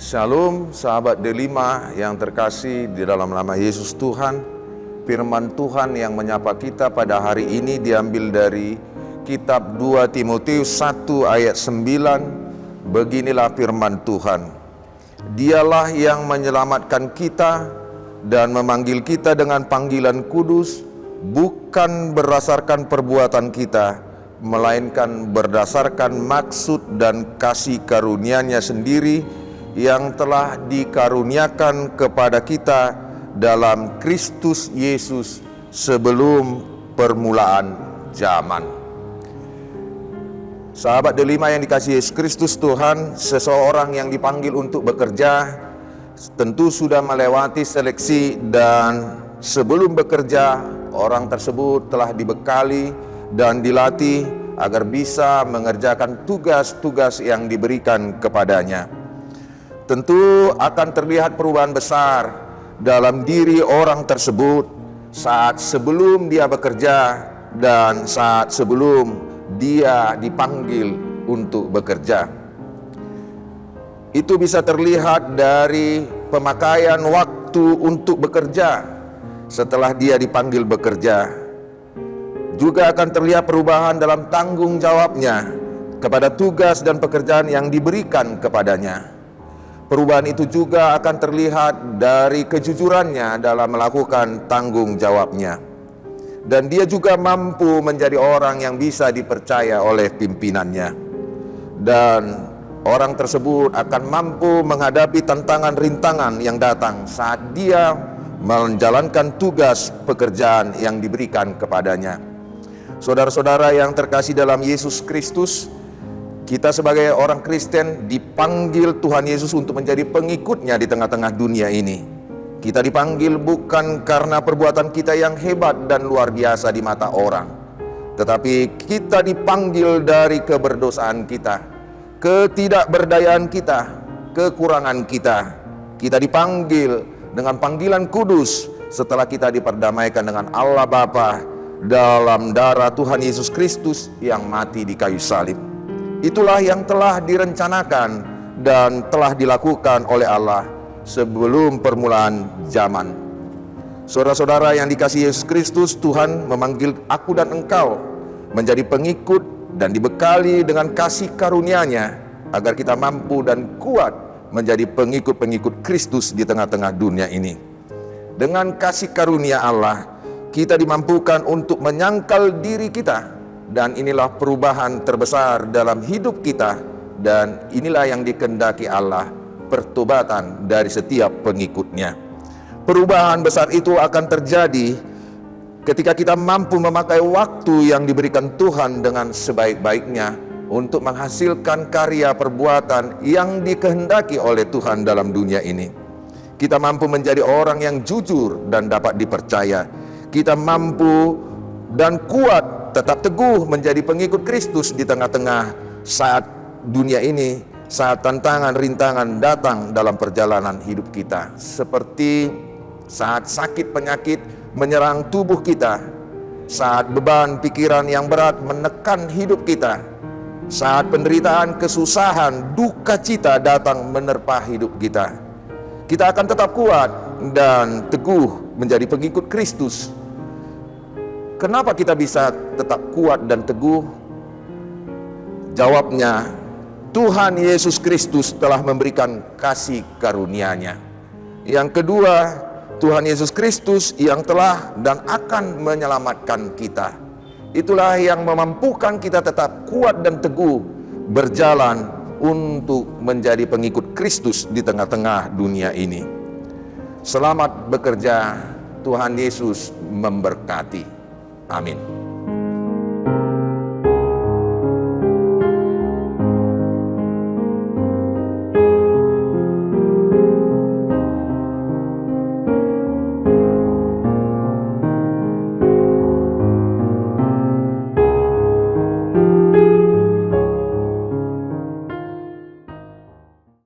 Shalom sahabat Delima yang terkasih di dalam nama Yesus Tuhan. Firman Tuhan yang menyapa kita pada hari ini diambil dari kitab 2 Timotius 1 ayat 9. Beginilah firman Tuhan. Dialah yang menyelamatkan kita dan memanggil kita dengan panggilan kudus, bukan berdasarkan perbuatan kita, melainkan berdasarkan maksud dan kasih karunia-Nya sendiri yang telah dikaruniakan kepada kita dalam Kristus Yesus sebelum permulaan zaman. Sahabat Delima yang dikasihi Yesus Kristus Tuhan, seseorang yang dipanggil untuk bekerja tentu sudah melewati seleksi, dan sebelum bekerja orang tersebut telah dibekali dan dilatih agar bisa mengerjakan tugas-tugas yang diberikan kepadanya. Tentu akan terlihat perubahan besar dalam diri orang tersebut saat sebelum dia bekerja dan saat sebelum dia dipanggil untuk bekerja. Itu bisa terlihat dari pemakaian waktu untuk bekerja setelah dia dipanggil bekerja. Juga akan terlihat perubahan dalam tanggung jawabnya kepada tugas dan pekerjaan yang diberikan kepadanya. Perubahan itu juga akan terlihat dari kejujurannya dalam melakukan tanggung jawabnya. Dan dia juga mampu menjadi orang yang bisa dipercaya oleh pimpinannya. Dan orang tersebut akan mampu menghadapi tantangan-rintangan yang datang saat dia menjalankan tugas pekerjaan yang diberikan kepadanya. Saudara-saudara yang terkasih dalam Yesus Kristus, kita sebagai orang Kristen dipanggil Tuhan Yesus untuk menjadi pengikutnya di tengah-tengah dunia ini. Kita dipanggil bukan karena perbuatan kita yang hebat dan luar biasa di mata orang, tetapi kita dipanggil dari keberdosaan kita, ketidakberdayaan kita, kekurangan kita. Kita dipanggil dengan panggilan kudus setelah kita diperdamaikan dengan Allah Bapa dalam darah Tuhan Yesus Kristus yang mati di kayu salib. Itulah yang telah direncanakan dan telah dilakukan oleh Allah sebelum permulaan zaman. Saudara-saudara yang dikasihi Yesus Kristus, Tuhan memanggil aku dan engkau menjadi pengikut dan dibekali dengan kasih karunia-Nya agar kita mampu dan kuat menjadi pengikut-pengikut Kristus di tengah-tengah dunia ini. Dengan kasih karunia Allah, kita dimampukan untuk menyangkal diri kita. Dan inilah perubahan terbesar dalam hidup kita, dan inilah yang dikehendaki Allah, pertobatan dari setiap pengikutnya. Perubahan besar itu akan terjadi ketika kita mampu memakai waktu yang diberikan Tuhan dengan sebaik-baiknya untuk menghasilkan karya perbuatan yang dikehendaki oleh Tuhan dalam dunia ini. Kita mampu menjadi orang yang jujur dan dapat dipercaya. Kita mampu dan kuat tetap teguh menjadi pengikut Kristus di tengah-tengah saat dunia ini, saat tantangan, rintangan datang dalam perjalanan hidup kita. Seperti saat sakit penyakit menyerang tubuh kita, saat beban pikiran yang berat menekan hidup kita, saat penderitaan, kesusahan, duka cita datang menerpa hidup kita. Kita akan tetap kuat dan teguh menjadi pengikut Kristus. Kenapa kita bisa tetap kuat dan teguh? Jawabnya, Tuhan Yesus Kristus telah memberikan kasih karunia-Nya. Yang kedua, Tuhan Yesus Kristus yang telah dan akan menyelamatkan kita. Itulah yang memampukan kita tetap kuat dan teguh berjalan untuk menjadi pengikut Kristus di tengah-tengah dunia ini. Selamat bekerja, Tuhan Yesus memberkati. Amin.